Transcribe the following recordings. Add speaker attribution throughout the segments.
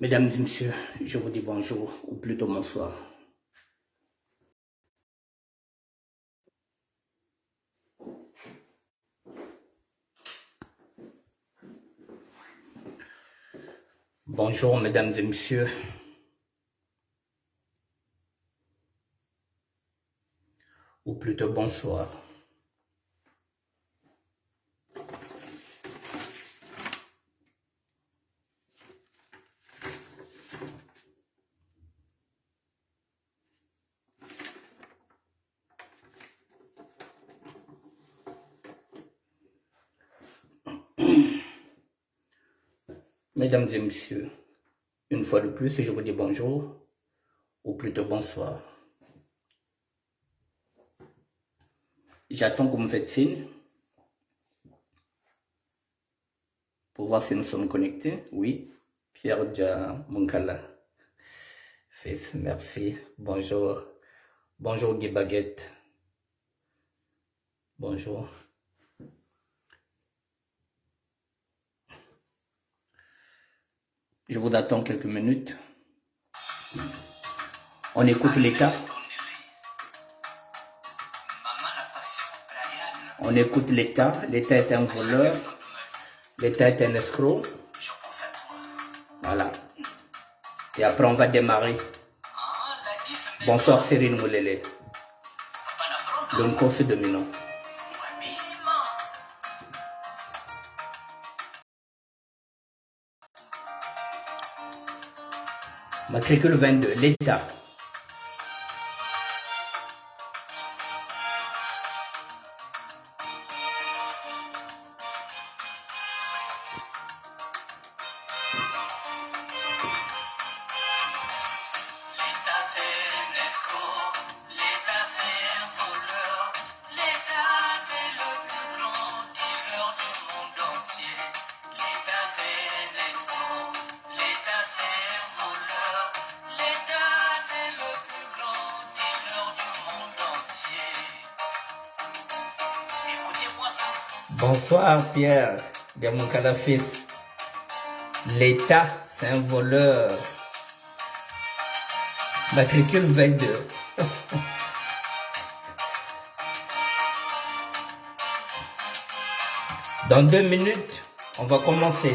Speaker 1: Mesdames et messieurs, je vous dis bonjour, ou plutôt bonsoir. Bonjour, mesdames et messieurs. Ou plutôt bonsoir. Mesdames et messieurs, une fois de plus, je vous dis bonjour, ou plutôt bonsoir. J'attends que vous me faites signe pour voir si nous sommes connectés. Oui, Pierre Dia Munkala. Fils, merci. Bonjour. Bonjour Guy Baguette. Bonjour. Je vous attends quelques minutes. On écoute l'État. On écoute l'État. L'État est un voleur. L'État est un escroc. Voilà. Et après, on va démarrer. Bonsoir Cyril Moulele. Le Nkosi Domino. Matricule 22, l'État. Bonsoir Pierre, de mon fils. L'État, c'est un voleur. Matricule 22. Dans 2 minutes, on va commencer.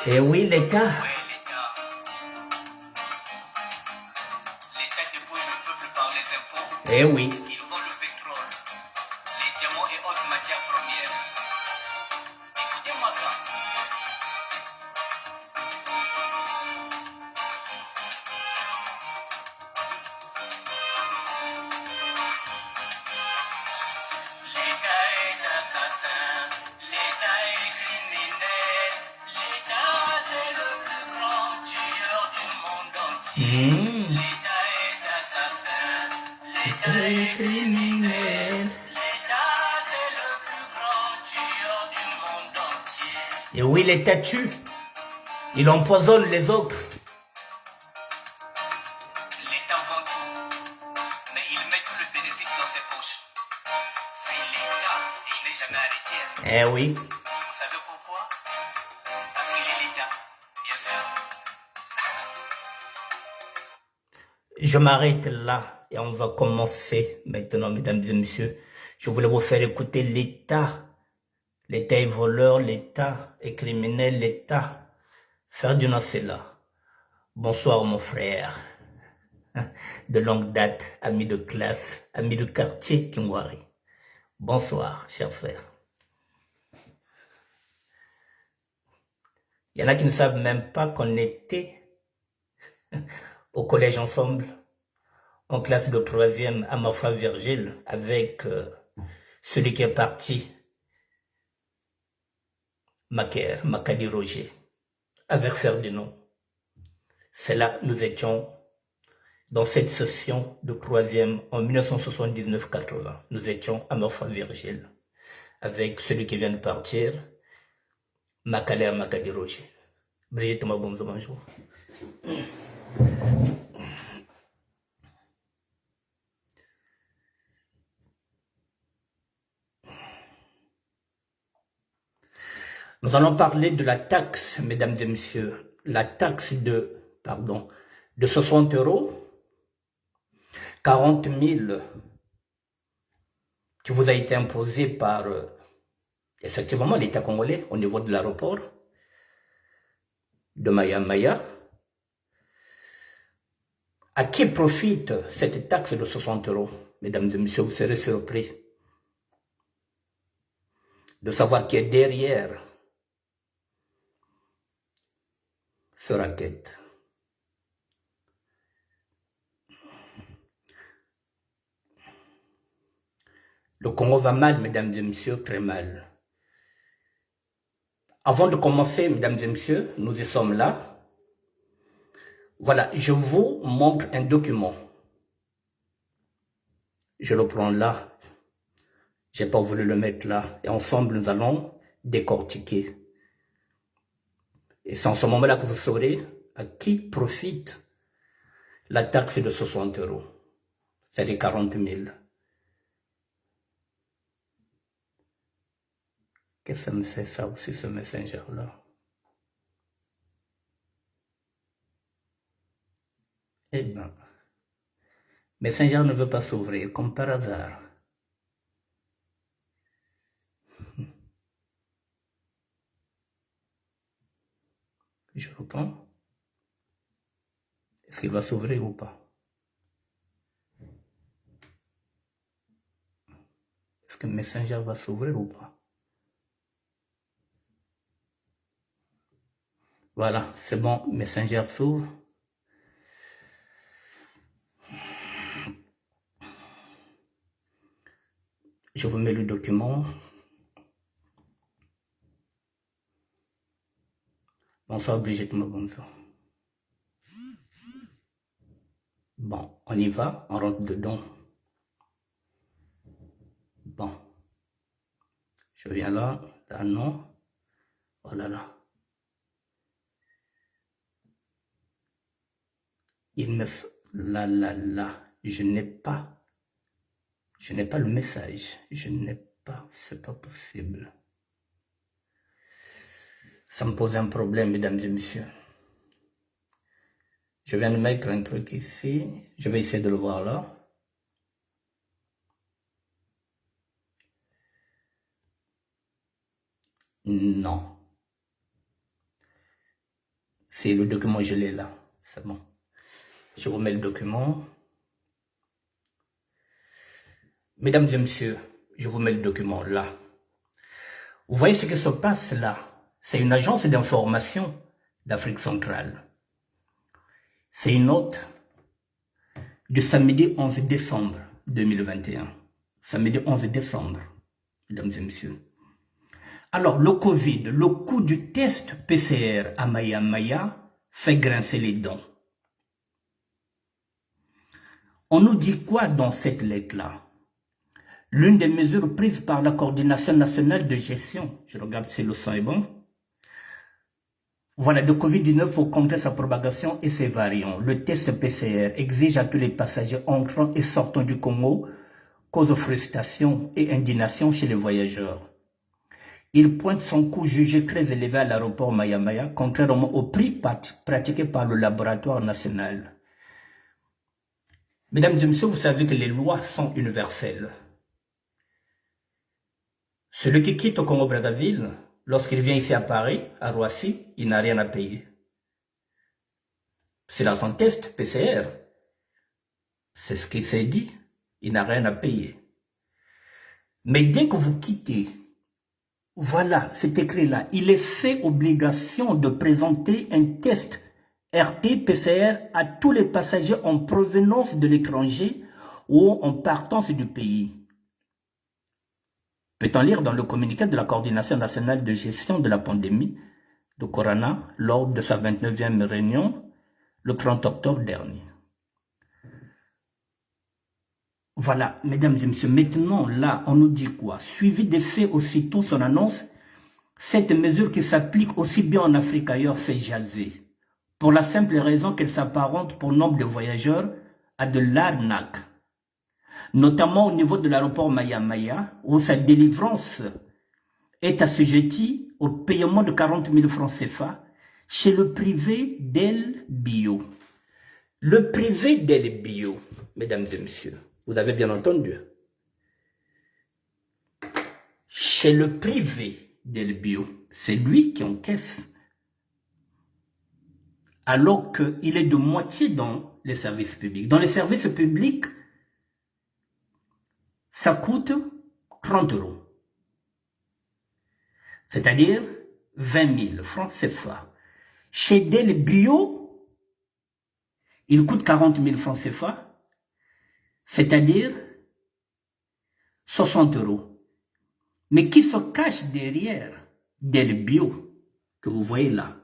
Speaker 1: Et oui, l'État.
Speaker 2: L'État dépouille le peuple par les impôts.
Speaker 1: Eh oui.
Speaker 2: Ils vont le pétrole, les diamants et autres matières premières. Écoutez-moi ça. L'État est assassin, l'État est criminel, l'État c'est le plus grand tueur du monde entier. L'État est assassin, l'État est criminel, l'État c'est le plus grand tueur du monde entier.
Speaker 1: Et oui, l'État tue. Il empoisonne les autres.
Speaker 2: L'État vend tout, mais il met tout le bénéfice dans ses poches. C'est l'État et il n'est jamais arrêté.
Speaker 1: Eh oui.
Speaker 2: Vous savez pourquoi? Parce qu'il est l'État, bien sûr.
Speaker 1: Je m'arrête là et on va commencer maintenant, mesdames et messieurs. Je voulais vous faire écouter l'État. L'État est voleur, l'État est criminel, l'État. Ferdinand Sella. Bonsoir mon frère. De longue date, ami de classe, ami de quartier Kingwari. Bonsoir, cher frère. Il y en a qui ne savent même pas qu'on était au collège ensemble, en classe de 3e à Marfa Virgile, avec celui qui est parti, Macaire, Macadi Roger, avec Ferdinand. C'est là nous étions dans cette session de 3e en 1979-80. Nous étions à Marfa Virgile, avec celui qui vient de partir, Makalea Makadi Roger. Brigitte Mabonzo, bonjour. Nous allons parler de la taxe, mesdames et messieurs. La taxe de 60 €, 40 000 qui vous a été imposée par, effectivement, l'État congolais au niveau de l'aéroport de Maya Maya. À qui profite cette taxe de 60 €? Mesdames et messieurs, vous serez surpris de savoir qui est derrière ce racket. Le Congo va mal, mesdames et messieurs, très mal. Avant de commencer, mesdames et messieurs, nous y sommes là. Voilà, je vous montre un document. Je le prends là. Je n'ai pas voulu le mettre là. Et ensemble, nous allons décortiquer. Et c'est en ce moment-là que vous saurez à qui profite la taxe de 60 €. C'est les 40 000. Qu'est-ce que ça me fait ça aussi, ce messenger-là? Eh bien, Messenger ne veut pas s'ouvrir, comme par hasard. Je reprends. Est-ce qu'il va s'ouvrir ou pas? Est-ce que Messenger va s'ouvrir ou pas? Voilà, c'est bon, Messenger s'ouvre. Je vous mets le document. Bonsoir Brigitte Mabonzo. Bon, on y va, on rentre dedans. Bon. Je viens là, là non. Oh là là. Il me... Là. Je n'ai pas le message. Je n'ai pas, c'est pas possible. Ça me pose un problème, mesdames et messieurs. Je viens de mettre un truc ici. Je vais essayer de le voir là. Non. C'est le document, je l'ai là. C'est bon. Je vous mets le document. Mesdames et messieurs, je vous mets le document là. Vous voyez ce qui se passe là? C'est une agence d'information d'Afrique centrale. C'est une note du samedi 11 décembre 2021. Samedi 11 décembre, mesdames et messieurs. Alors, le Covid, le coût du test PCR à Maya Maya fait grincer les dents. On nous dit quoi dans cette lettre-là? L'une des mesures prises par la coordination nationale de gestion, je regarde si le son est bon, voilà, de Covid-19 pour contrer sa propagation et ses variants. Le test PCR exige à tous les passagers entrant et sortant du Congo cause de frustration et indignation chez les voyageurs. Il pointe son coût jugé très élevé à l'aéroport Maya Maya, contrairement au prix pratiqué par le laboratoire national. Mesdames et messieurs, vous savez que les lois sont universelles. Celui qui quitte au Congo-Brazzaville, lorsqu'il vient ici à Paris, à Roissy, il n'a rien à payer. C'est dans son test PCR. C'est ce qui s'est dit. Il n'a rien à payer. Mais dès que vous quittez, voilà, c'est écrit là, il est fait obligation de présenter un test RT-PCR à tous les passagers en provenance de l'étranger ou en partance du pays. Peut-on lire dans le communiqué de la Coordination nationale de gestion de la pandémie de Corona lors de sa 29e réunion le 30 octobre dernier. Voilà, mesdames et messieurs, maintenant, là, on nous dit quoi? Suivi des faits aussitôt son annonce, cette mesure qui s'applique aussi bien en Afrique qu'ailleurs fait jaser. Pour la simple raison qu'elle s'apparente pour nombre de voyageurs à de l'arnaque. Notamment au niveau de l'aéroport Maya Maya, où sa délivrance est assujettie au paiement de 40 000 francs CFA chez le privé d'El Bio. Le privé d'El Bio, mesdames et messieurs, vous avez bien entendu. Chez le privé d'El Bio, c'est lui qui encaisse. Alors qu'il est de moitié dans les services publics. Dans les services publics, ça coûte 30 €. C'est-à-dire 20 000 francs CFA. Chez Del Bio, il coûte 40 000 francs CFA, c'est-à-dire 60 €. Mais qui se cache derrière Del Bio, que vous voyez là?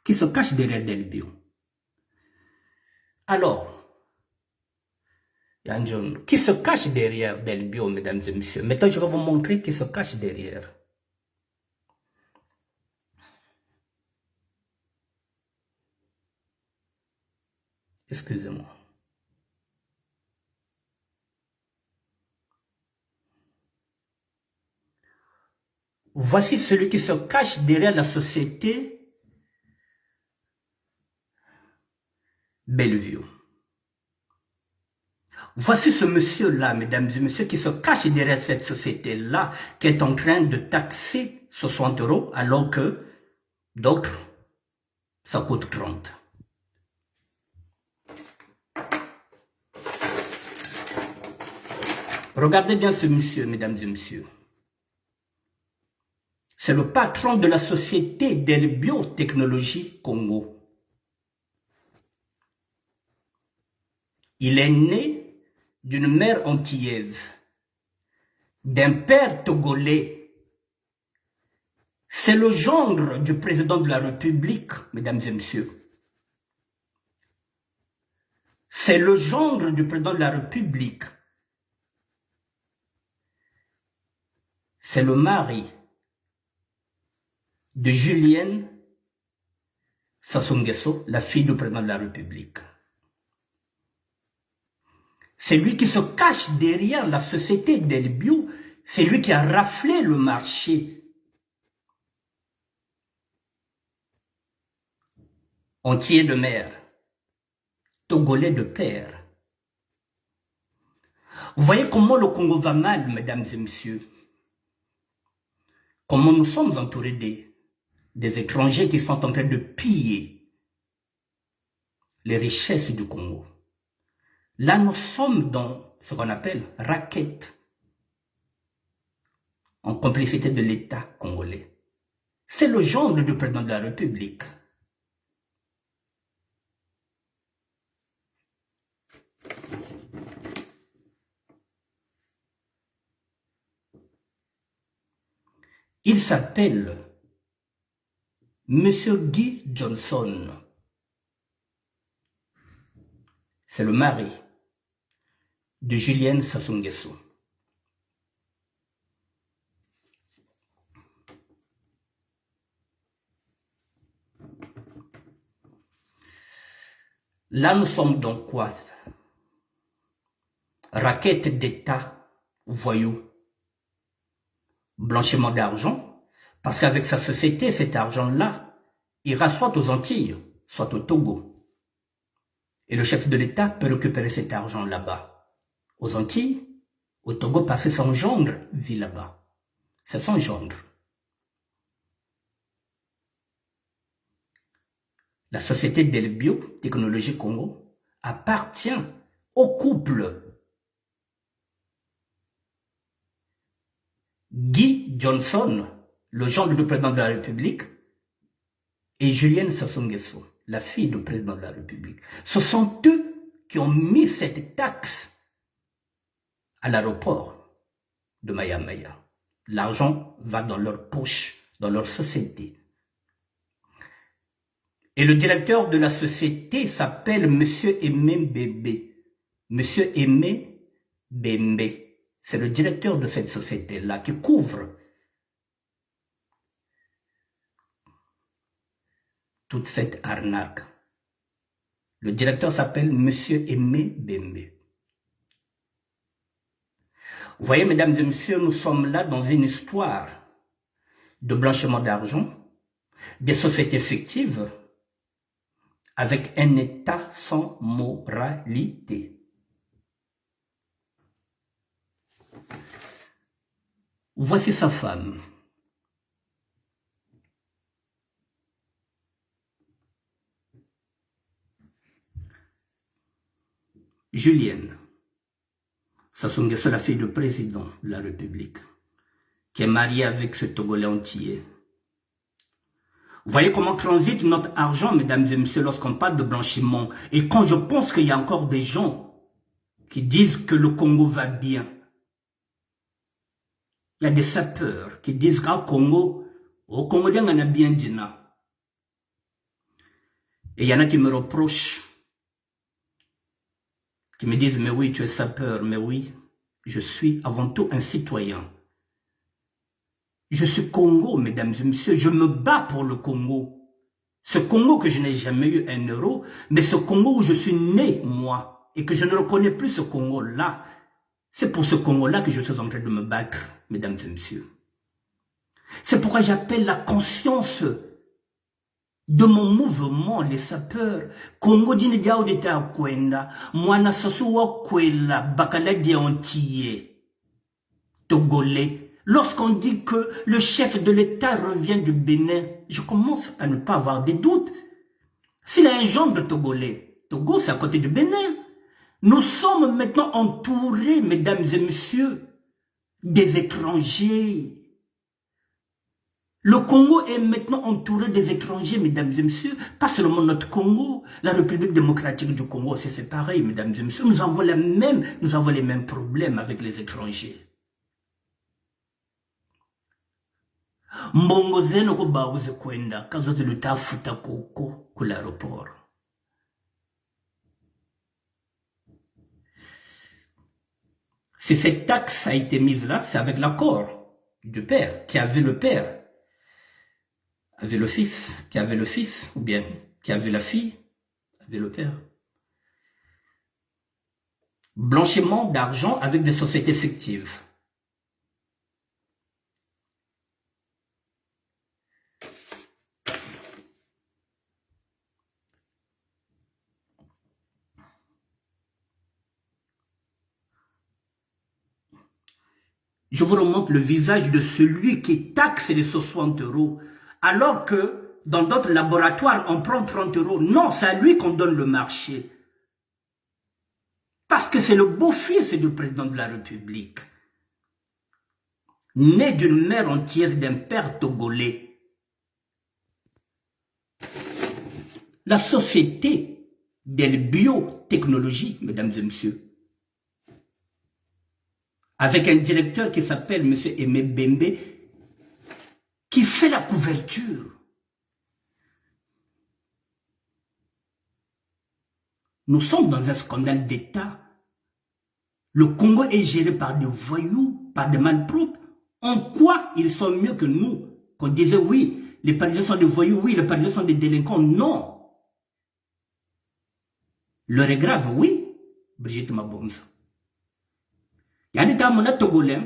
Speaker 1: Qui se cache derrière Del Bio? Alors, John, qui se cache derrière Del Bio, mesdames et messieurs? Maintenant, je vais vous montrer qui se cache derrière. Excusez-moi. Voici celui qui se cache derrière la société Bellevue. Voici ce monsieur-là, mesdames et messieurs, qui se cache derrière cette société-là, qui est en train de taxer 60 € alors que d'autres, ça coûte 30. Regardez bien ce monsieur, mesdames et messieurs. C'est le patron de la société Del Biotechnologie Congo. Il est né d'une mère antillaise, d'un père togolais. C'est le gendre du président de la République, mesdames et messieurs. C'est le gendre du président de la République. C'est le mari de Julienne Sassou Nguesso, la fille du président de la République. C'est lui qui se cache derrière la société Del Bio. C'est lui qui a raflé le marché. Entier de mère, togolais de père. Vous voyez comment le Congo va mal, mesdames et messieurs. Comment nous sommes entourés des étrangers qui sont en train de piller les richesses du Congo. Là, nous sommes dans ce qu'on appelle raquette, en complicité de l'État congolais. C'est le gendre du président de la République. Il s'appelle Monsieur Guy Johnson. C'est le mari de Julienne Sassou Nguesso. Là, nous sommes dans quoi? Raquette d'État, voyou, blanchiment d'argent, parce qu'avec sa société, cet argent-là ira soit aux Antilles, soit au Togo. Et le chef de l'État peut récupérer cet argent là-bas. Aux Antilles, au Togo, parce que son gendre vit là-bas. C'est son gendre. La société Del Biotechnologie Congo appartient au couple Guy Johnson, le gendre du président de la République, et Julienne Sassou Nguesso, la fille du président de la République. Ce sont eux qui ont mis cette taxe à l'aéroport de Maya Maya. L'argent va dans leur poche, dans leur société. Et le directeur de la société s'appelle Monsieur Aimé Bébé. Monsieur Aimé Bembe. C'est le directeur de cette société-là qui couvre toute cette arnaque. Le directeur s'appelle Monsieur Aimé Bembe. Vous voyez, mesdames et messieurs, nous sommes là dans une histoire de blanchiment d'argent, des sociétés fictives, avec un État sans moralité. Voici sa femme. Julienne. Sassou Nguesso, la fille du président de la République, qui est mariée avec ce Togolais entier. Vous voyez comment transite notre argent, mesdames et messieurs, lorsqu'on parle de blanchiment. Et quand je pense qu'il y a encore des gens qui disent que le Congo va bien, il y a des sapeurs qui disent qu'au Congo, on a bien dit. Et il y en a qui me reprochent, qui me disent, mais oui, tu es sapeur, mais oui, je suis avant tout un citoyen. Je suis Congo, mesdames et messieurs, je me bats pour le Congo. Ce Congo que je n'ai jamais eu un euro, mais ce Congo où je suis né, moi, et que je ne reconnais plus ce Congo-là, c'est pour ce Congo-là que je suis en train de me battre, mesdames et messieurs. C'est pourquoi j'appelle la conscience de mon mouvement, les sapeurs. Congo dine diao de ta kwenda, mwana sasu wa kwela, bakala di entier, togolais. Lorsqu'on dit que le chef de l'État revient du Bénin, je commence à ne pas avoir des doutes. S'il a un genre de Togolais, Togo c'est à côté du Bénin. Nous sommes maintenant entourés, mesdames et messieurs, des étrangers. Le Congo est maintenant entouré des étrangers, mesdames et messieurs. Pas seulement notre Congo, la République démocratique du Congo, c'est pareil, mesdames et messieurs. Nous avons les mêmes problèmes avec les étrangers. Mbongo zeno ko bauze kwenda kazo de lutafuta koko ku l'aéroport. Si cette taxe a été mise là, c'est avec l'accord du père, qui avait le père, avait le fils, qui avait le fils, ou bien qui avait la fille, avait le père. Blanchiment d'argent avec des sociétés fictives. Je vous remontre le visage de celui qui taxe les 60 €, alors que dans d'autres laboratoires, on prend 30 €. Non, c'est à lui qu'on donne le marché. Parce que c'est le beau-fils du président de la République. Né d'une mère entière d'un père togolais. La société des biotechnologies, mesdames et messieurs, avec un directeur qui s'appelle M. Aimé Bembe, qui fait la couverture. Nous sommes dans un scandale d'État. Le Congo est géré par des voyous, par des malpropres. En quoi ils sont mieux que nous? Qu'on disait oui, les Parisiens sont des voyous, oui, les Parisiens sont des délinquants. Non. L'heure est grave, oui. Brigitte Mabomza. Il y a des gens togolais.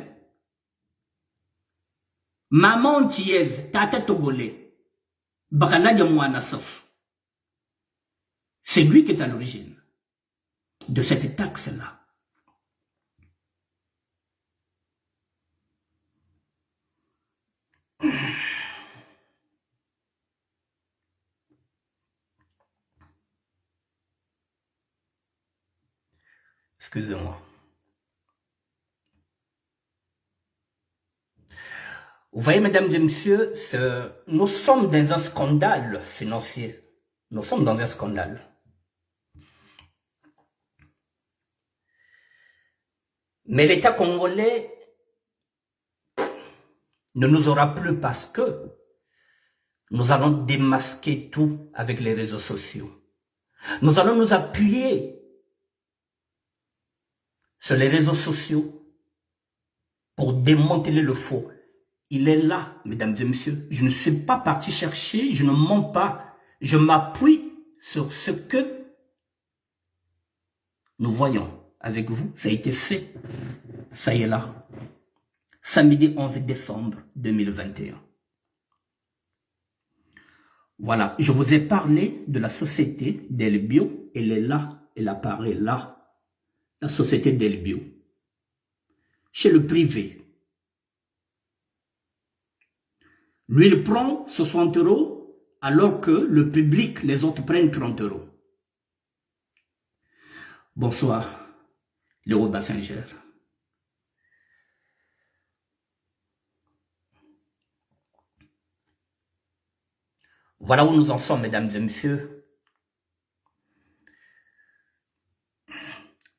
Speaker 1: Maman tièze, tata togolais. Bakala Djamouana Sof. C'est lui qui est à l'origine de cette taxe-là. Excusez-moi. Vous voyez, mesdames et messieurs, nous sommes dans un scandale financier. Nous sommes dans un scandale. Mais l'État congolais ne nous aura plus parce que nous allons démasquer tout avec les réseaux sociaux. Nous allons nous appuyer sur les réseaux sociaux pour démanteler le faux. Il est là, mesdames et messieurs. Je ne suis pas parti chercher, je ne mens pas. Je m'appuie sur ce que nous voyons avec vous. Ça a été fait. Ça y est là. Samedi 11 décembre 2021. Voilà, je vous ai parlé de la société Delbio. Elle est là, elle apparaît là. La société Delbio. Chez le privé. Lui, il prend 60 € alors que le public, les autres prennent 30 €. Bonsoir, Léo Bassinger. Voilà où nous en sommes, mesdames et messieurs.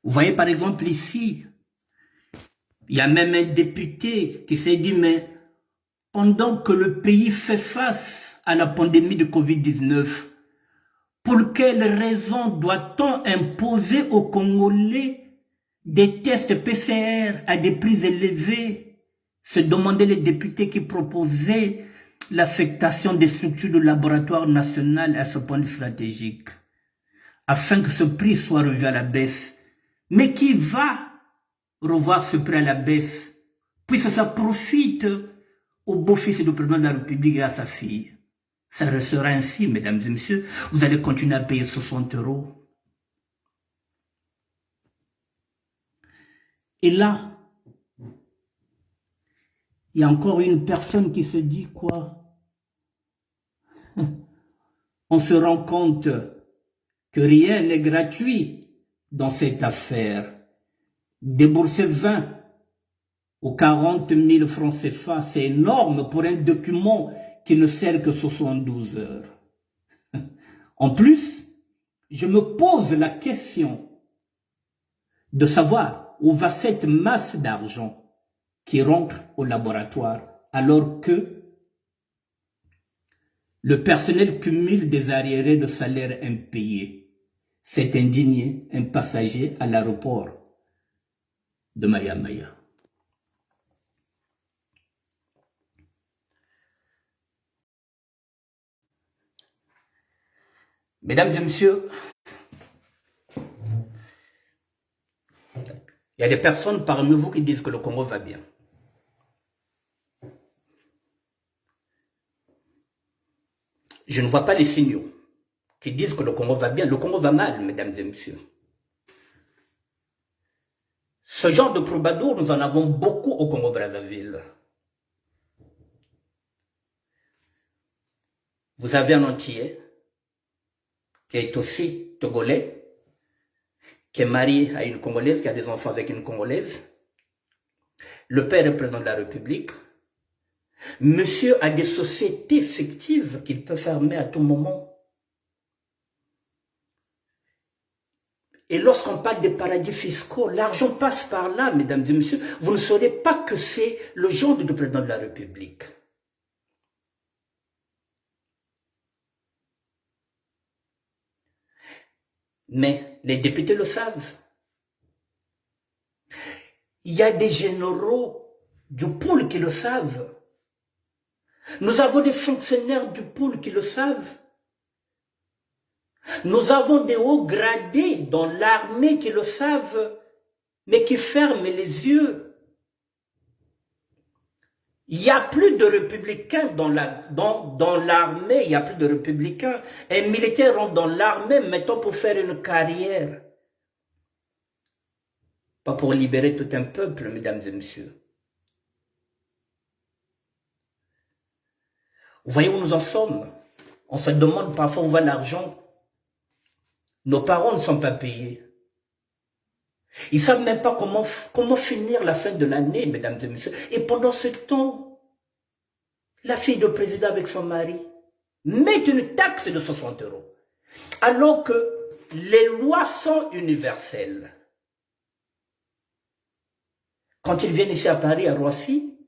Speaker 1: Vous voyez par exemple ici, il y a même un député qui s'est dit, mais pendant que le pays fait face à la pandémie de Covid-19, pour quelle raison doit-on imposer aux Congolais des tests PCR à des prix élevés? Se demandaient les députés qui proposaient l'affectation des structures de laboratoire national à ce point stratégique, afin que ce prix soit revu à la baisse. Mais qui va revoir ce prix à la baisse, puisque ça profite au beau-fils du président de la République et à sa fille? Ça restera ainsi, mesdames et messieurs. Vous allez continuer à payer 60 €. Et là, il y a encore une personne qui se dit quoi? On se rend compte que rien n'est gratuit dans cette affaire. Débourser 20 ou 40 000 francs CFA, c'est énorme pour un document qui ne sert que 72 heures. En plus, je me pose la question de savoir où va cette masse d'argent qui rentre au laboratoire alors que le personnel cumule des arriérés de salaire impayés. C'est indigné un passager à l'aéroport de Maya-Maya. Mesdames et messieurs, il y a des personnes parmi vous qui disent que le Congo va bien. Je ne vois pas les signaux qui disent que le Congo va bien. Le Congo va mal, mesdames et messieurs. Ce genre de troubadours, nous en avons beaucoup au Congo-Brazzaville. Vous avez un Antillais qui est aussi togolais, qui est marié à une Congolaise, qui a des enfants avec une Congolaise. Le père est président de la République. Monsieur a des sociétés fictives qu'il peut fermer à tout moment. Et lorsqu'on parle des paradis fiscaux, l'argent passe par là, mesdames et messieurs. Vous ne saurez pas que c'est le genre du président de la République. Mais les députés le savent. Il y a des généraux du pôle qui le savent. Nous avons des fonctionnaires du pôle qui le savent. Nous avons des hauts gradés dans l'armée qui le savent, mais qui ferment les yeux. Il n'y a plus de républicains dans l'armée, il n'y a plus de républicains. Un militaire rentre dans l'armée, mettons, pour faire une carrière. Pas pour libérer tout un peuple, mesdames et messieurs. Vous voyez où nous en sommes? On se demande parfois où va l'argent. Nos parents ne sont pas payés. Ils ne savent même pas comment finir la fin de l'année, mesdames et messieurs. Et pendant ce temps, la fille du président avec son mari met une taxe de 60 €. Alors que les lois sont universelles. Quand ils viennent ici à Paris, à Roissy,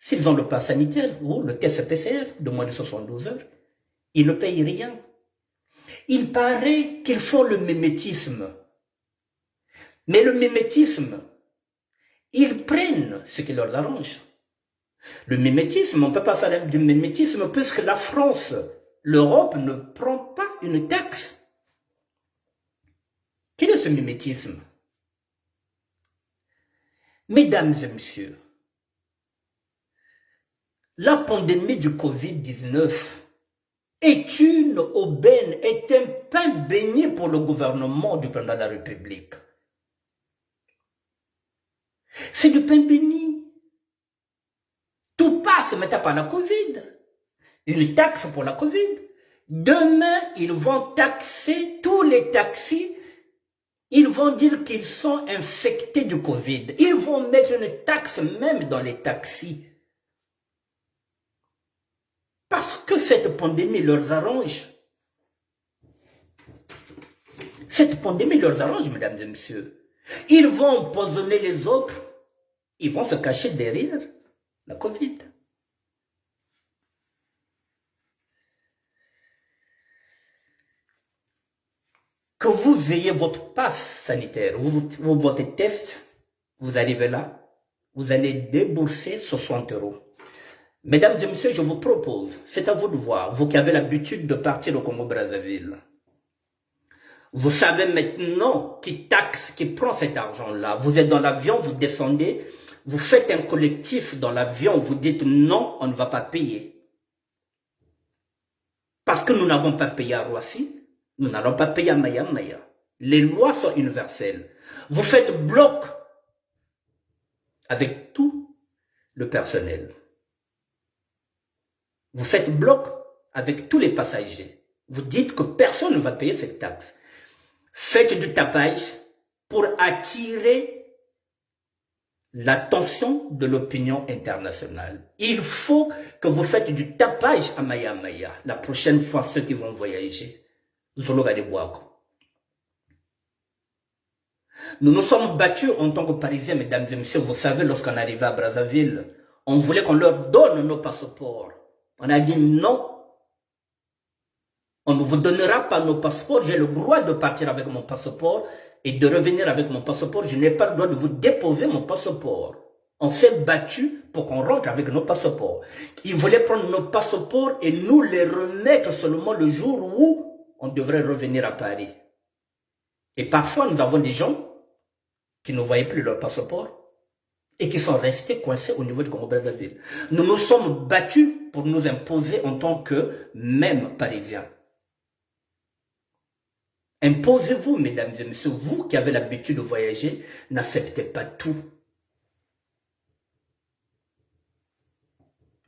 Speaker 1: s'ils ont le pass sanitaire ou le test PCR de moins de 72 heures, ils ne payent rien. Il paraît qu'ils font le mimétisme. Mais le mimétisme, ils prennent ce qui leur arrange. Le mimétisme, on ne peut pas faire du mimétisme puisque la France, l'Europe ne prend pas une taxe. Quel est ce mimétisme? Mesdames et messieurs, la pandémie du Covid-19 est une aubaine, est un pain béni pour le gouvernement du président de la République. C'est du pain béni. Tout passe maintenant par la Covid. Une taxe pour la Covid. Demain, ils vont taxer tous les taxis. Ils vont dire qu'ils sont infectés du Covid. Ils vont mettre une taxe même dans les taxis. Parce que cette pandémie leur arrange. Cette pandémie leur arrange, mesdames et messieurs. Ils vont empoisonner les autres. Ils vont se cacher derrière la Covid. Que vous ayez votre passe sanitaire, votre test, vous arrivez là, vous allez débourser 60 €. Mesdames et messieurs, je vous propose, c'est à vous de voir, vous qui avez l'habitude de partir au Congo-Brazzaville. Vous savez maintenant qui taxe, qui prend cet argent-là. Vous êtes dans l'avion, vous descendez, vous faites un collectif dans l'avion, vous dites non, on ne va pas payer. Parce que nous n'avons pas payé à Roissy, nous n'allons pas payer à Maya. Les lois sont universelles. Vous faites bloc avec tout le personnel. Vous faites bloc avec tous les passagers. Vous dites que personne ne va payer cette taxe. Faites du tapage pour attirer l'attention de l'opinion internationale. Il faut que vous faites du tapage à Maya. La prochaine fois, ceux qui vont voyager. Nous nous sommes battus en tant que Parisiens, mesdames et messieurs. Vous savez, lorsqu'on arrivait à Brazzaville, on voulait qu'on leur donne nos passeports. On a dit non. On ne vous donnera pas nos passeports. J'ai le droit de partir avec mon passeport et de revenir avec mon passeport. Je n'ai pas le droit de vous déposer mon passeport. On s'est battu pour qu'on rentre avec nos passeports. Ils voulaient prendre nos passeports et nous les remettre seulement le jour où on devrait revenir à Paris. Et parfois, nous avons des gens qui ne voyaient plus leur passeport et qui sont restés coincés au niveau du Congo-Brazzaville. Nous nous sommes battus pour nous imposer en tant que même Parisiens. Imposez-vous, mesdames et messieurs, vous qui avez l'habitude de voyager, n'acceptez pas tout.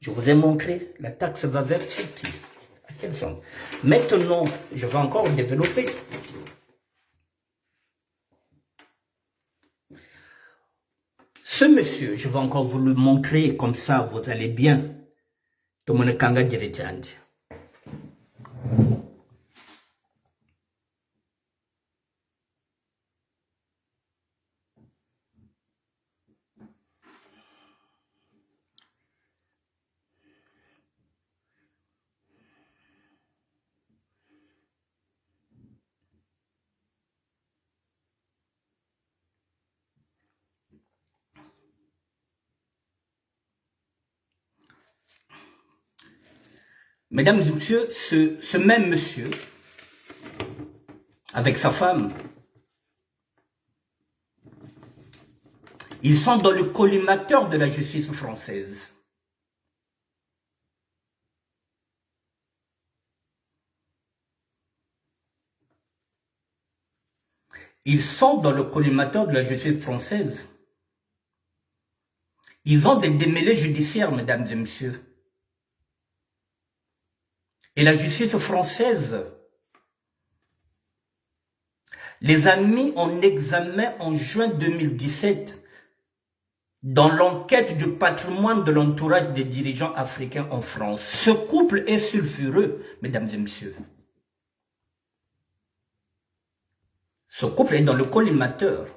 Speaker 1: Je vous ai montré, la taxe va vers qui? À quel sens? Maintenant, je vais encore développer. Ce monsieur, je vais encore vous le montrer, comme ça vous allez bien. Tout le monde kanga dirigente. Mesdames et messieurs, ce même monsieur, avec sa femme, ils sont dans le collimateur de la justice française. Ils sont dans le collimateur de la justice française. Ils ont des démêlés judiciaires, mesdames et messieurs. Et la justice française les a mis en examen en juin 2017 dans l'enquête du patrimoine de l'entourage des dirigeants africains en France. Ce couple est sulfureux, mesdames et messieurs. Ce couple est dans le collimateur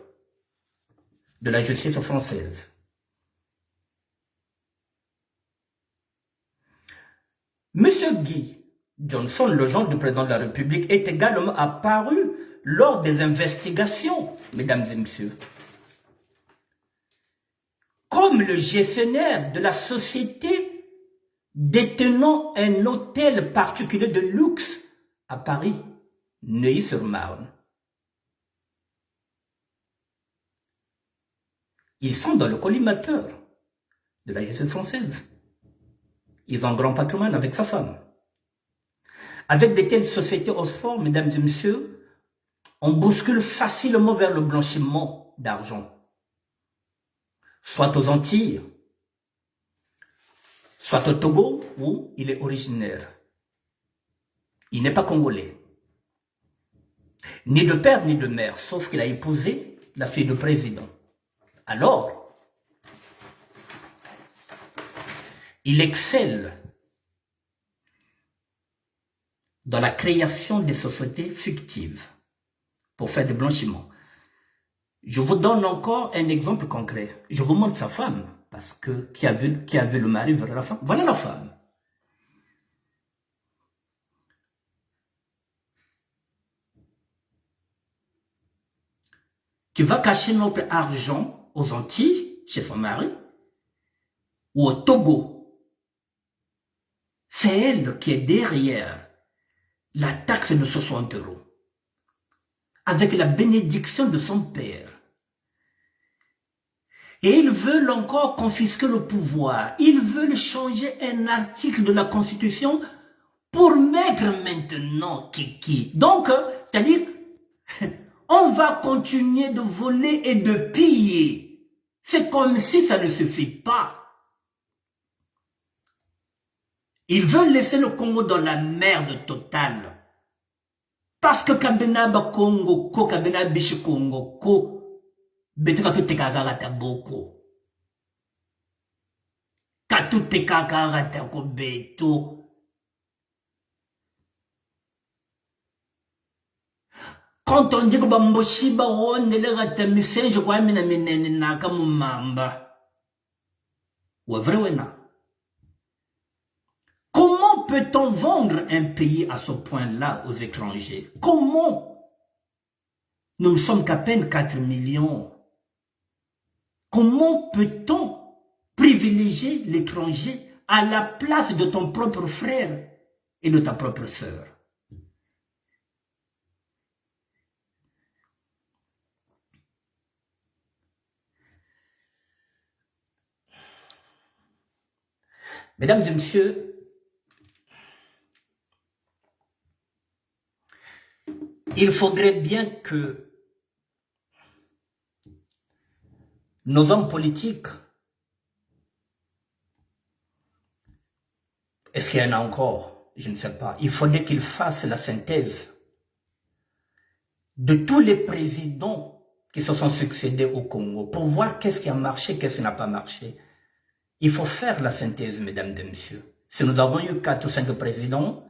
Speaker 1: de la justice française. Monsieur Guy Johnson, le gendre du président de la République, est également apparu lors des investigations, mesdames et messieurs. Comme le gestionnaire de la société détenant un hôtel particulier de luxe à Paris, Neuilly-sur-Marne. Ils sont dans le collimateur de la justice française. Ils ont un grand patrimoine avec sa femme. Avec de telles sociétés Oxford, mesdames et messieurs, on bouscule facilement vers le blanchiment d'argent. Soit aux Antilles, soit au Togo, où il est originaire. Il n'est pas congolais. Ni de père, ni de mère, sauf qu'il a épousé la fille du président. Alors, il excelle dans la création des sociétés fictives pour faire du blanchiment. Je vous donne encore un exemple concret. Je vous montre sa femme, parce que qui a vu le mari vers la femme. Voilà la femme. Qui va cacher notre argent aux Antilles, chez son mari, ou au Togo. C'est elle qui est derrière la taxe de 60 €, avec la bénédiction de son père. Et ils veulent encore confisquer le pouvoir. Ils veulent changer un article de la Constitution pour mettre maintenant Kiki. Donc, c'est-à-dire, on va continuer de voler et de piller. C'est comme si ça ne suffit pas. Ils veulent laisser le Congo dans la merde totale. Parce que Kabinaba Congo, ko Kabinaba Bishi Congo, ko Betra tout kakagata boko. Katu te kakagata ko beto. Quand on dit que Bamboshiba on est le ratamise, je crois mina minene naka mumamba. Ou vrai ou non? Comment peut-on vendre un pays à ce point-là aux étrangers? Comment? Nous ne sommes qu'à peine 4 millions. Comment peut-on privilégier l'étranger à la place de ton propre frère et de ta propre sœur? Mesdames et messieurs, il faudrait bien que nos hommes politiques, est-ce qu'il y en a encore? Je ne sais pas. Il faudrait qu'ils fassent la synthèse de tous les présidents qui se sont succédés au Congo pour voir qu'est-ce qui a marché, qu'est-ce qui n'a pas marché. Il faut faire la synthèse, mesdames et messieurs. Si nous avons eu 4 ou 5 présidents,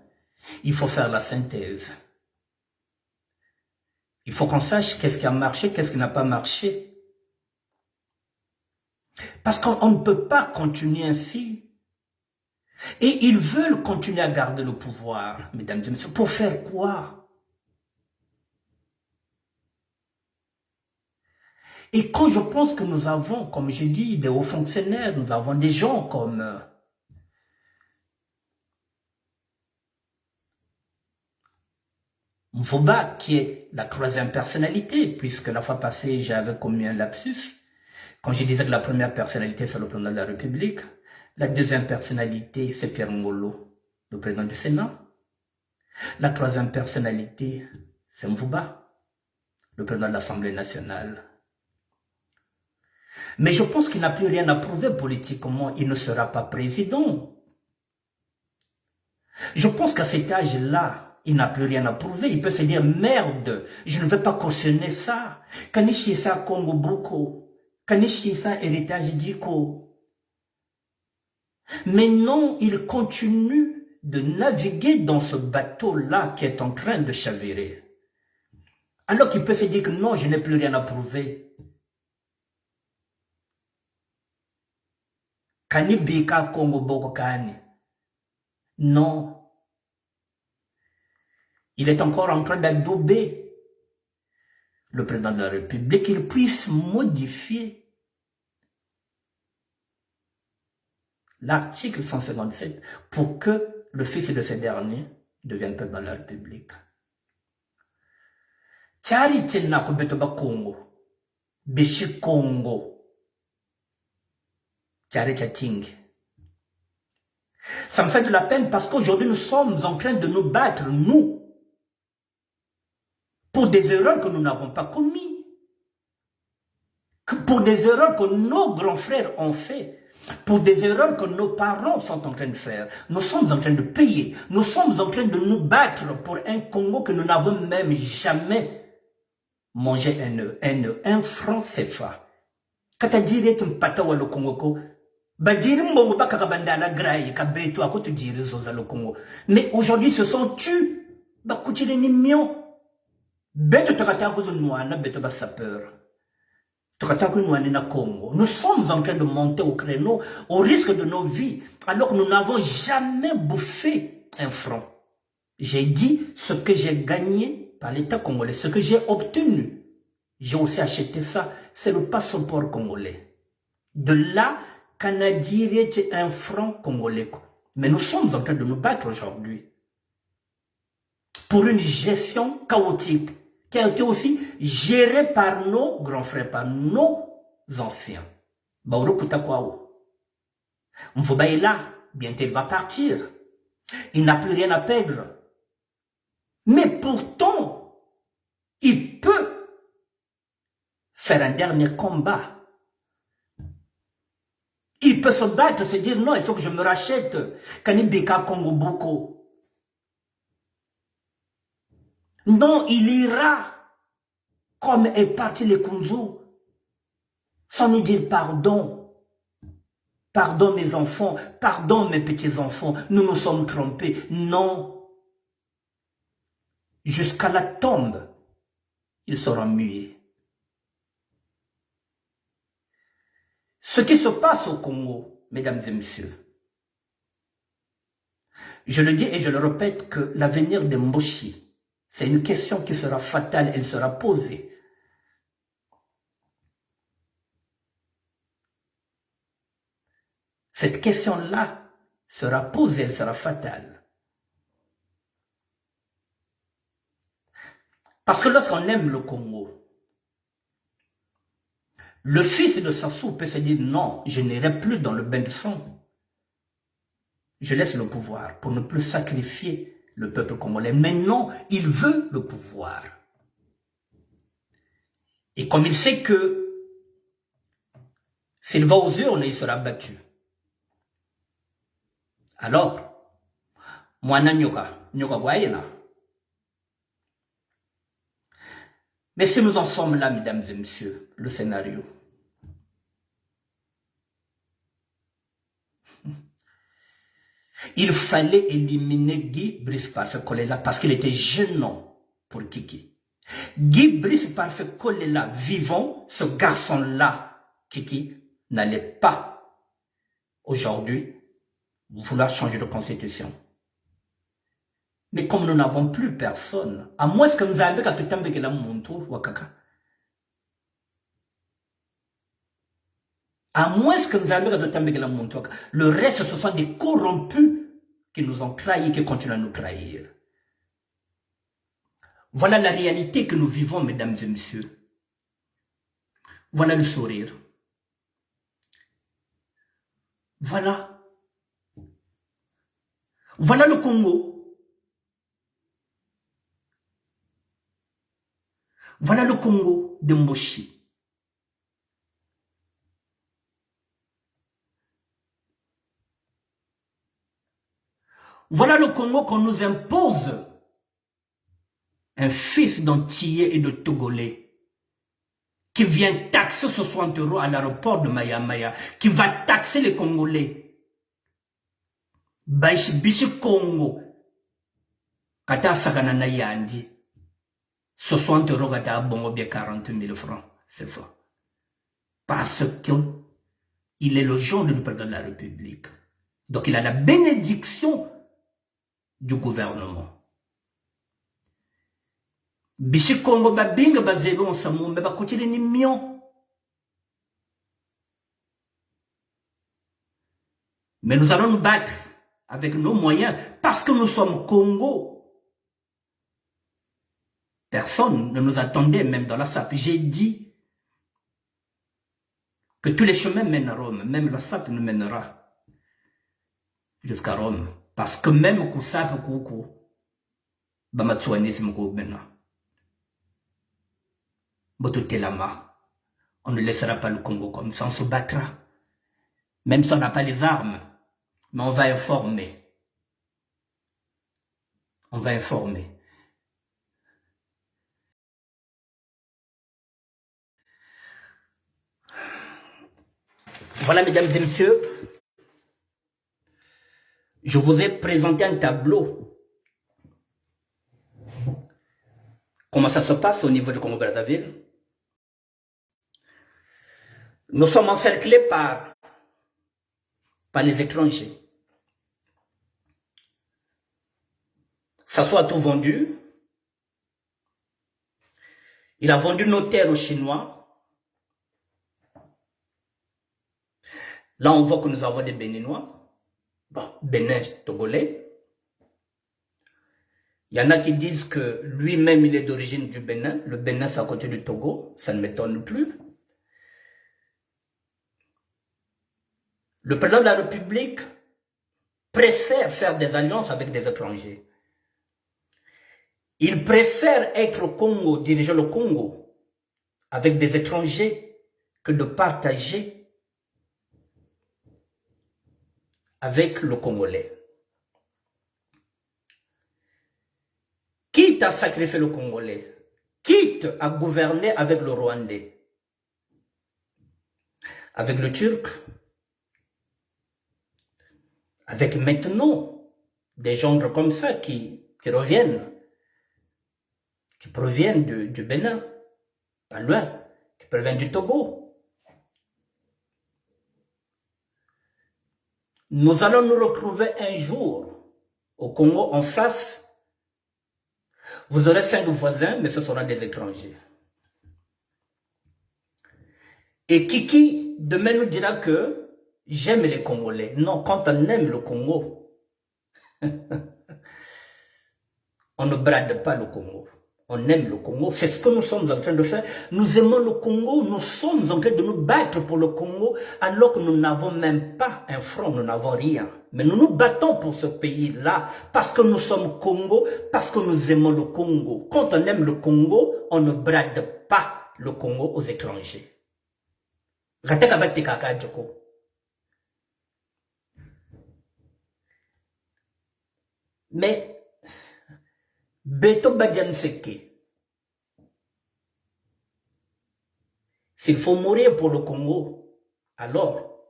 Speaker 1: il faut faire la synthèse. Il faut qu'on sache qu'est-ce qui a marché, qu'est-ce qui n'a pas marché. Parce qu'on ne peut pas continuer ainsi. Et ils veulent continuer à garder le pouvoir, mesdames et messieurs. Pour faire quoi? Et quand je pense que nous avons, comme je dis, des hauts fonctionnaires, nous avons des gens comme Mvoba, qui est la 3e personnalité, puisque la fois passée, j'avais commis un lapsus. Quand je disais que la première personnalité, c'est le président de la République, la 2e personnalité, c'est Pierre Ngolo, le président du Sénat. La 3e personnalité, c'est Mvoba, le président de l'Assemblée nationale. Mais je pense qu'il n'a plus rien à prouver politiquement, il ne sera pas président. Je pense qu'à cet âge-là, il n'a plus rien à prouver. Il peut se dire, merde, je ne vais pas cautionner ça. Kanishi ça Congo Boko. Kanishi ça héritage d'Iko. Mais non, il continue de naviguer dans ce bateau-là qui est en train de chavirer. Alors qu'il peut se dire que non, je n'ai plus rien à prouver. Kani Bika Congo Boko Kani. Non. Il est encore en train d'adouber le président de la République, qu'il puisse modifier l'article 157 pour que le fils de ce dernier devienne président de la République. Tchari tchelna ko beto ba Congo, Bishi Congo, Tchari tchating. Ça me fait de la peine parce qu'aujourd'hui nous sommes en train de nous battre, nous, pour des erreurs que nous n'avons pas commises, pour des erreurs que nos grands frères ont fait, pour des erreurs que nos parents sont en train de faire. Nous sommes en train de payer, nous sommes en train de nous battre pour un Congo que nous n'avons même jamais mangé un franc CFA. Quand tu dis que tu m'as le Congo, mais aujourd'hui ce sont tu, nous sommes en train de monter au créneau au risque de nos vies, alors que nous n'avons jamais bouffé un franc. J'ai dit ce que j'ai gagné par l'État congolais, ce que j'ai obtenu. J'ai aussi acheté ça, c'est le passeport congolais. De là, Canadien est un franc congolais. Mais nous sommes en train de nous battre aujourd'hui pour une gestion chaotique qui a été aussi gérée par nos grands frères, par nos anciens. Baouro Kutakwao. Mfouba est là, bientôt il va partir. Il n'a plus rien à perdre. Mais pourtant, il peut faire un dernier combat. Il peut se battre, se dire non, il faut que je me rachète. Kanibika Congo Boko. Non, il ira comme est parti les Kunzu, sans nous dire pardon. Pardon mes enfants, pardon mes petits-enfants, nous nous sommes trompés. Non. Jusqu'à la tombe, il sera muet. Ce qui se passe au Congo, mesdames et messieurs, je le dis et je le répète que l'avenir de Mboshi, c'est une question qui sera fatale, elle sera posée. Cette question-là sera posée, elle sera fatale. Parce que lorsqu'on aime le Congo, le fils de Sassou peut se dire non, je n'irai plus dans le bain de sang. Je laisse le pouvoir pour ne plus sacrifier le peuple congolais. Mais non, il veut le pouvoir. Et comme il sait que s'il va aux urnes, il sera battu. Alors, Mwana Nyoka Wayena. Mais si nous en sommes là, mesdames et messieurs, le scénario. Il fallait éliminer Guy Brice Parfait Kolela parce qu'il était gênant pour Kiki. Guy Brice Parfait Kolela, vivant, ce garçon-là, Kiki, n'allait pas aujourd'hui vouloir changer de constitution. Mais comme nous n'avons plus personne, à moins que nous ayons tout le temps la montre, Wakaka. À moins que nous ayons tout le temps la montre, le reste, ce sont des corrompus qui nous ont trahis, qui continuent à nous trahir. Voilà la réalité que nous vivons, mesdames et messieurs. Voilà le sourire. Voilà. Voilà le Congo. Voilà le Congo de Mboshi. Voilà le Congo qu'on nous impose. Un fils d'Antillais et de Togolais qui vient taxer 60 € à l'aéroport de Maya, qui va taxer les Congolais. Bishi Congo. Kata Saganana Yandi. 60 € kata bongo bien 40 000 francs. C'est faux. Parce qu'il est le genre du président de la République. Donc il a la bénédiction du gouvernement. Bishi Congo babinga bazebe on samumbe bakutili ni mion. Mais nous allons nous battre avec nos moyens parce que nous sommes Congo. Personne ne nous attendait même dans la SAP. J'ai dit que tous les chemins mènent à Rome, même la SAP nous mènera jusqu'à Rome. Parce que même Kousap Koukou, Bamatsuanisme Koubena, Bototelama, on ne laissera pas le Congo comme ça, on se battra. Même si on n'a pas les armes, mais on va informer. On va informer. Voilà, mesdames et messieurs, je vous ai présenté un tableau. Comment ça se passe au niveau du Congo-Brazzaville? Nous sommes encerclés par les étrangers. Ça soit tout vendu. Il a vendu nos terres aux Chinois. Là, on voit que nous avons des Béninois. Bon, Bénin, Togolais. Il y en a qui disent que lui-même, il est d'origine du Bénin. Le Bénin, c'est à côté du Togo. Ça ne m'étonne plus. Le président de la République préfère faire des alliances avec des étrangers. Il préfère être au Congo, diriger le Congo, avec des étrangers, que de partager avec le Congolais. Quitte à sacrifier le Congolais, quitte à gouverner avec le Rwandais, avec le Turc, avec maintenant des gens comme ça qui reviennent, qui proviennent du Bénin, pas loin, qui proviennent du Togo. Nous allons nous retrouver un jour au Congo en face. Vous aurez 5 voisins, mais ce seront des étrangers. Et Kiki, demain, nous dira que j'aime les Congolais. Non, quand on aime le Congo, on ne brade pas le Congo. On aime le Congo. C'est ce que nous sommes en train de faire. Nous aimons le Congo. Nous sommes en train de nous battre pour le Congo alors que nous n'avons même pas un front, nous n'avons rien. Mais nous nous battons pour ce pays-là parce que nous sommes Congo, parce que nous aimons le Congo. Quand on aime le Congo, on ne brade pas le Congo aux étrangers. Mais Beto Badian Seke, s'il faut mourir pour le Congo, alors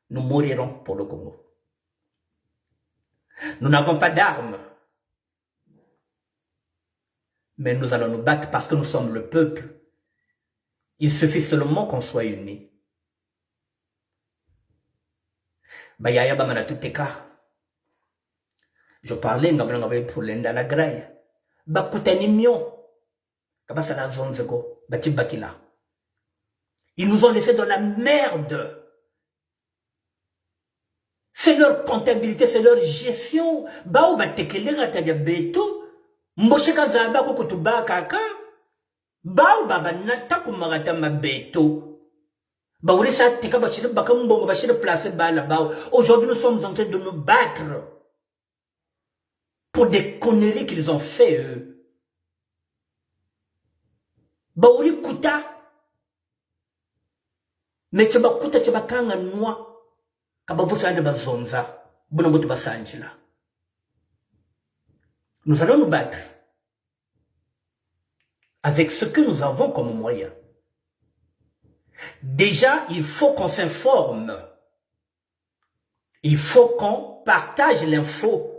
Speaker 1: nous mourrons pour le Congo. Nous n'avons pas d'armes, mais nous allons nous battre parce que nous sommes le peuple. Il suffit seulement qu'on soit unis. Bayaya Bamana Tuteka. Je parlais pour l'Inde à la graille. Bakutani mion. Kabasa la zonzego. Batibakila. Ils nous ont laissé dans la merde. C'est leur comptabilité, c'est leur gestion. Bao batekele ratadia beto. Mbosheka zaba kukutuba kaka. Bao baba nata kumarata mabeto. Baoulissa teka bachire bakambongo bachire placer bala bao. Aujourd'hui nous sommes en train de nous battre pour des conneries qu'ils ont fait eux. Baouli kuta. Mais tu vas kuta tu vas kanga noa. Kabavusa ande bazonza. Bonambotu basanjila. Nous allons nous battre avec ce que nous avons comme moyen. Déjà, il faut qu'on s'informe. Il faut qu'on partage l'info.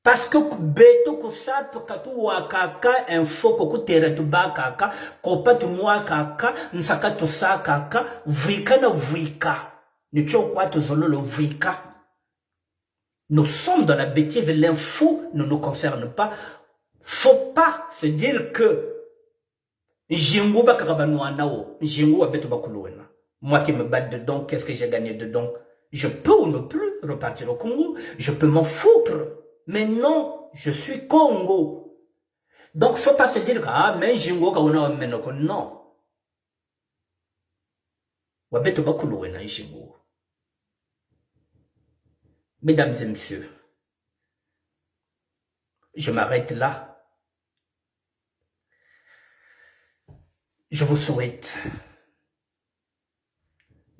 Speaker 1: Parce que beto kusap katu wakaka info koku teretu ba kaka kopatu mwa kaka nsaka tusa kaka vuika na vuika. Nicho kwa tuzolo le vuika. Nous sommes dans la bêtise, l'info ne nous concerne pas. Faut pas se dire que moi qui me bats dedans, qu'est-ce que j'ai gagné dedans? Je peux ou ne plus repartir au Congo. Je peux m'en foutre. Mais non, je suis Congo. Donc, faut pas se dire que, ah, mais Jingo, non. Mesdames et messieurs, je m'arrête là. Je vous souhaite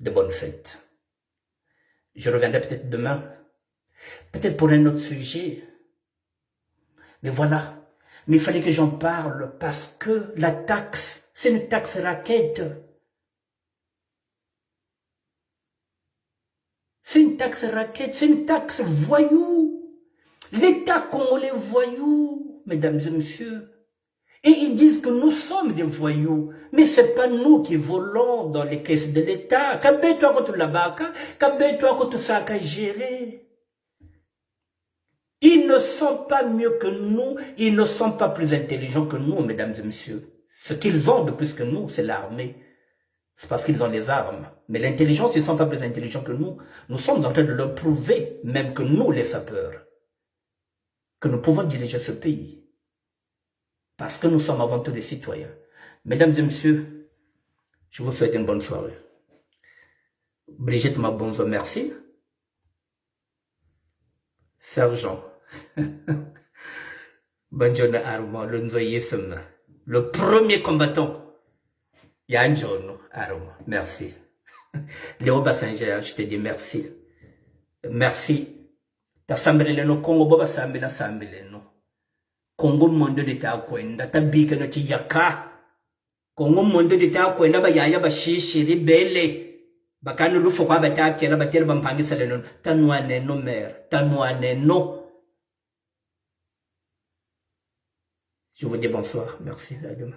Speaker 1: de bonnes fêtes. Je reviendrai peut-être demain, peut-être pour un autre sujet. Mais voilà, mais il fallait que j'en parle parce que la taxe, c'est une taxe raquette. C'est une taxe raquette, c'est une taxe voyou. L'État congolais voyou, mesdames et messieurs. Et ils disent que nous sommes des voyous. Mais c'est pas nous qui volons dans les caisses de l'État. Kabé-toi contre la baka, kabé-toi contre ça qu'à gérer. Ils ne sont pas mieux que nous, ils ne sont pas plus intelligents que nous, mesdames et messieurs. Ce qu'ils ont de plus que nous, c'est l'armée. C'est parce qu'ils ont les armes. Mais l'intelligence, ils ne sont pas plus intelligents que nous. Nous sommes en train de leur prouver, même que nous, les sapeurs, que nous pouvons diriger ce pays. Parce que nous sommes avant tout des citoyens. Mesdames et messieurs, je vous souhaite une bonne soirée. Brigitte Mabonzo, merci. Sergent. Bonjour Armand, le Nzoyisme. Le premier combattant. Yanjono Armand, merci. Léo Bassanger, je te dis merci. Merci. Ta sambele no Congo boba sambela sambele no. Congo mondo de ta kwenda ta bika no tiyaka. Congo mondo de ta kwenda ba yaya ba shishiri bele. Bakano lufo kwa bata kera batera bampangisa leno tanwane no mer, tanwane no. Je vous dis bonsoir, merci, à demain.